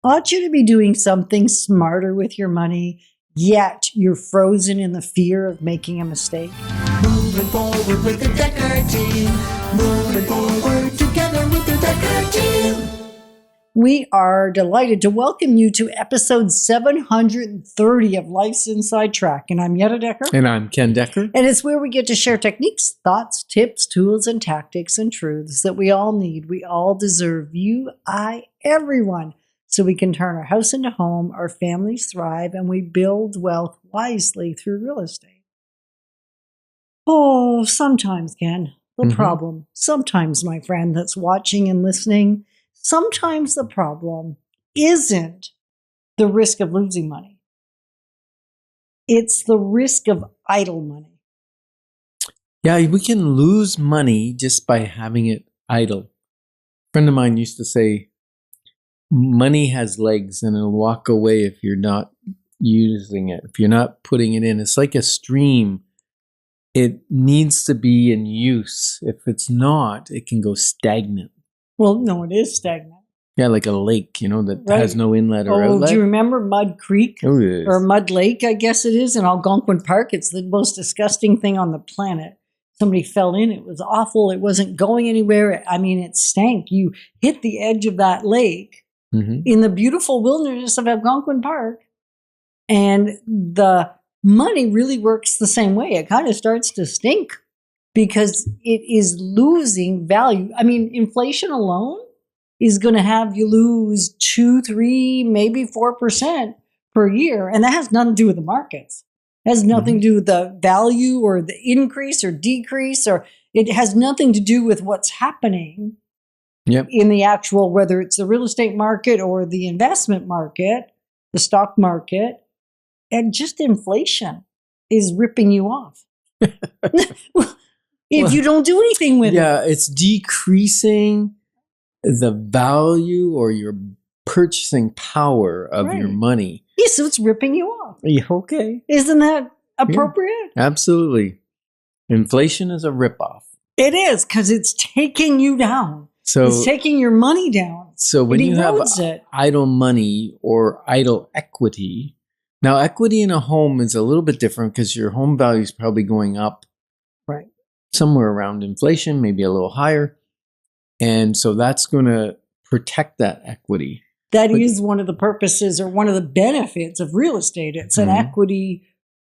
ought you to be doing something smarter with your money, yet you're frozen in the fear of making a mistake? Moving forward with the Dekker team. Moving forward together with the Dekker team. We are delighted to welcome you to episode 730 of Life's Inside Track. And I'm Yetta Dekker. And I'm Ken Dekker. And it's where we get to share techniques, thoughts, tips, tools, and tactics and truths that we all need. We all deserve, you, I, everyone, so we can turn our house into home, our families thrive, and we build wealth wisely through real estate. Oh, sometimes, Ken, the problem, sometimes, my friend that's watching and listening, sometimes the problem isn't the risk of losing money. It's the risk of idle money. Yeah, we can lose money just by having it idle. A friend of mine used to say, money has legs and it'll walk away if you're not using it, if you're not putting it in. It's like a stream. It needs to be in use. If it's not, it can go stagnant. Well, no, it is stagnant. Yeah, like a lake, that has no inlet or outlet. Do you remember Mud Creek? Oh, yes. Or Mud Lake, I guess it is, in Algonquin Park. It's the most disgusting thing on the planet. Somebody fell in. It was awful. It wasn't going anywhere. I mean, it stank. You hit the edge of that lake in the beautiful wilderness of Algonquin Park, and the money really works the same way. It kind of starts to stink because it is losing value. I mean, inflation alone is going to have you lose 2, 3, maybe 4% per year. And that has nothing to do with the markets. It has nothing to do with the value or the increase or decrease, or it has nothing to do with what's happening in the actual, whether it's the real estate market or the investment market, the stock market, and just inflation is ripping you off. If you don't do anything with it. Yeah, it's decreasing the value or your purchasing power of your money. Yeah, so it's ripping you off. Yeah, okay. Isn't that appropriate? Yeah, absolutely. Inflation is a ripoff. It is, because it's taking you down. So it's taking your money down. So when you have idle money or idle equity, now equity in a home is a little bit different because your home value is probably going up somewhere around inflation, maybe a little higher. And so that's going to protect that equity. That is one of the purposes or one of the benefits of real estate. It's an equity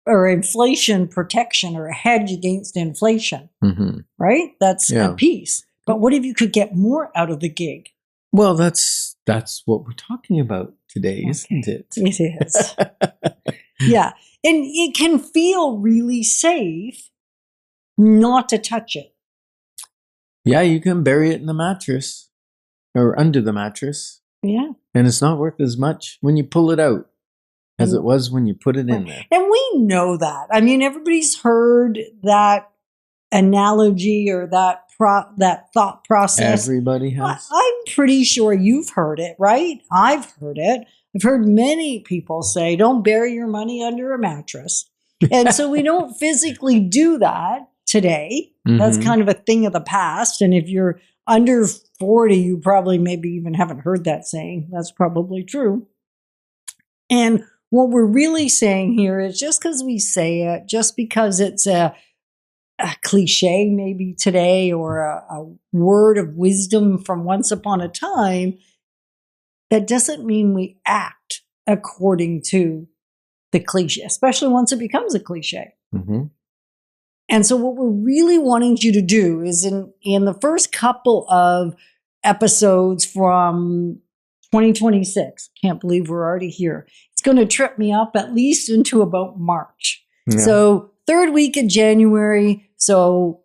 or inflation protection or a hedge against inflation, right? That's a piece. But what if you could get more out of the gig? Well, that's what we're talking about today, isn't it? It is. Yeah. And it can feel really safe not to touch it. Yeah, you can bury it in the mattress or under the mattress. Yeah. And it's not worth as much when you pull it out as it was when you put it in there. And we know that. I mean, everybody's heard that analogy or that thought process. Everybody has. I'm pretty sure you've heard it, right? I've heard it. I've heard many people say, don't bury your money under a mattress. And so we don't physically do that today. That's kind of a thing of the past. And if you're under 40, you probably maybe even haven't heard that saying. That's probably true. And what we're really saying here is just because we say it, just because it's a cliche maybe today or a word of wisdom from once upon a time, that doesn't mean we act according to the cliche, especially once it becomes a cliche. And so what we're really wanting you to do is in the first couple of episodes from 2026, can't believe we're already here, it's going to trip me up at least into about March. Yeah. So third week of January. So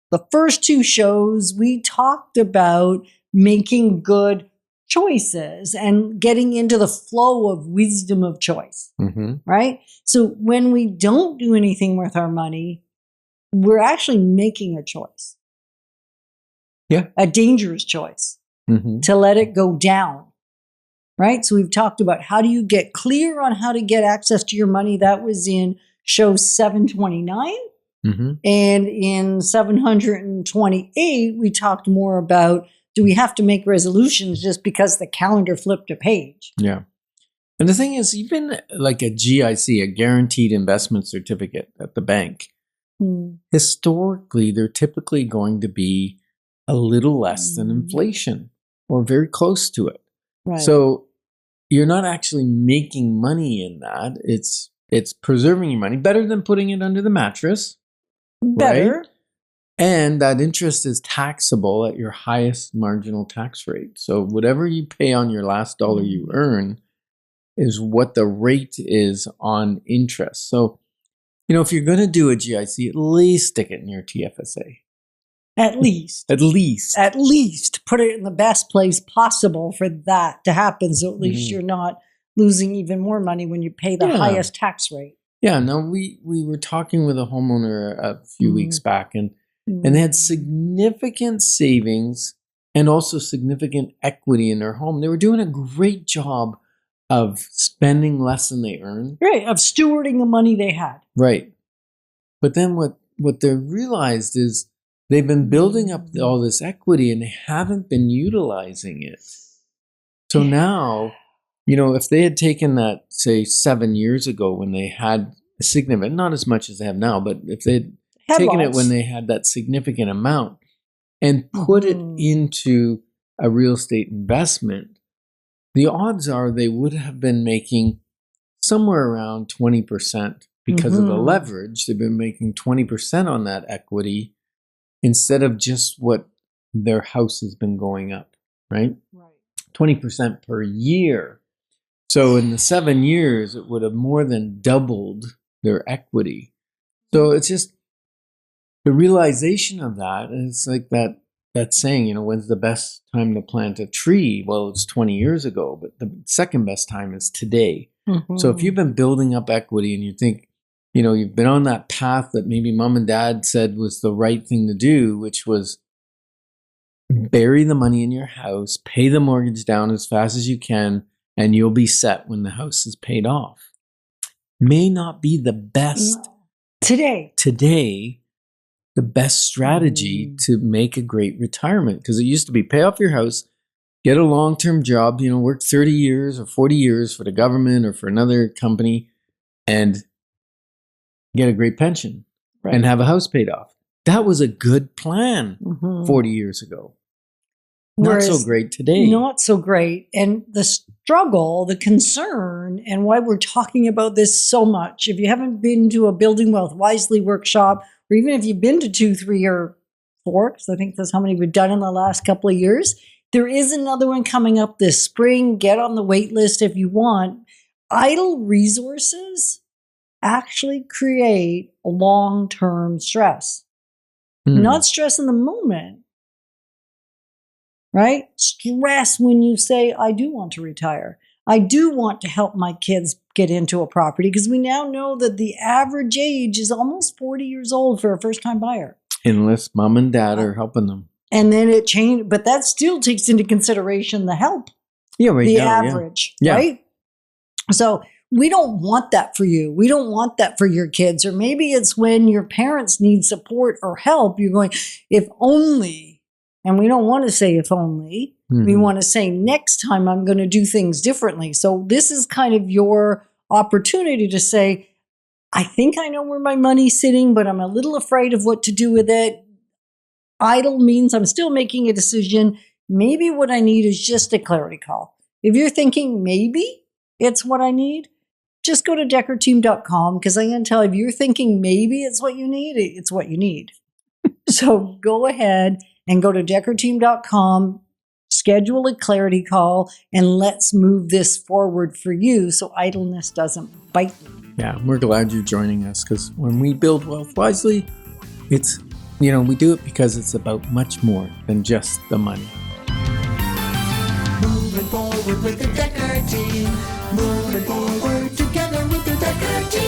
the first 2 shows, we talked about making good choices and getting into the flow of wisdom of choice, right? So when we don't do anything with our money, we're actually making a choice. Yeah. A dangerous choice to let it go down, right? So we've talked about how do you get clear on how to get access to your money. That was in show 729. And in 728, we talked more about do we have to make resolutions just because the calendar flipped a page? Yeah. And the thing is, even like a GIC, a guaranteed investment certificate at the bank, historically, they're typically going to be a little less than inflation or very close to it. Right. So you're not actually making money in that. It's preserving your money, better than putting it under the mattress. Better. Right? And that interest is taxable at your highest marginal tax rate. So whatever you pay on your last dollar you earn is what the rate is on interest. So, if you're going to do a GIC, at least stick it in your TFSA. At least. At least. At least put it in the best place possible for that to happen. So at least you're not losing even more money when you pay the highest tax rate. Yeah, no, we were talking with a homeowner a few weeks back, and they had significant savings and also significant equity in their home. They were doing a great job of spending less than they earn. Right, of stewarding the money they had. Right. But then what they realized is they've been building up all this equity and they haven't been utilizing it. So now, if they had taken that, say, 7 years ago when they had a significant, not as much as they have now, but if they had taken it when they had that significant amount and put it into a real estate investment, the odds are they would have been making somewhere around 20% because of the leverage. They've been making 20% on that equity instead of just what their house has been going up, right? 20% per year. So in the 7 years, it would have more than doubled their equity. So it's just the realization of that. And it's like that saying, when's the best time to plant a tree? Well, it's 20 years ago, but the second best time is today. So if you've been building up equity and you think, you've been on that path that maybe mom and dad said was the right thing to do, which was bury the money in your house, pay the mortgage down as fast as you can, and you'll be set when the house is paid off. May not be the best today, the best strategy to make a great retirement. Because it used to be pay off your house, get a long-term job, work 30 years or 40 years for the government or for another company and get a great pension and have a house paid off. That was a good plan 40 years ago. Not so great today. Not so great. And the struggle, the concern, and why we're talking about this so much, if you haven't been to a Building Wealth Wisely workshop, or even if you've been to 2, 3, or 4, because I think that's how many we've done in the last couple of years, there is another one coming up this spring. Get on the wait list if you want. Idle resources actually create long-term stress. Not stress in the moment, right? Stress when you say, I do want to retire. I do want to help my kids get into a property, because we now know that the average age is almost 40 years old for a first-time buyer. Unless mom and dad are helping them. And then it changed, but that still takes into consideration the help. Yeah, right. The average, right? So we don't want that for you. We don't want that for your kids. Or maybe it's when your parents need support or help, you're going, if only, and we don't want to say if only, we want to say next time I'm going to do things differently. So this is kind of your opportunity to say, I think I know where my money's sitting, but I'm a little afraid of what to do with it. Idle means I'm still making a decision. Maybe what I need is just a clarity call. If you're thinking maybe it's what I need, just go to dekkerteam.com, because I'm going to tell you, if you're thinking maybe it's what you need, it's what you need. So go ahead and go to dekkerteam.com, schedule a clarity call, and let's move this forward for you so idleness doesn't bite you. Yeah, we're glad you're joining us, because when we build wealth wisely, it's, we do it because it's about much more than just the money. Moving forward with the Dekker team. Moving forward together with the Dekker team.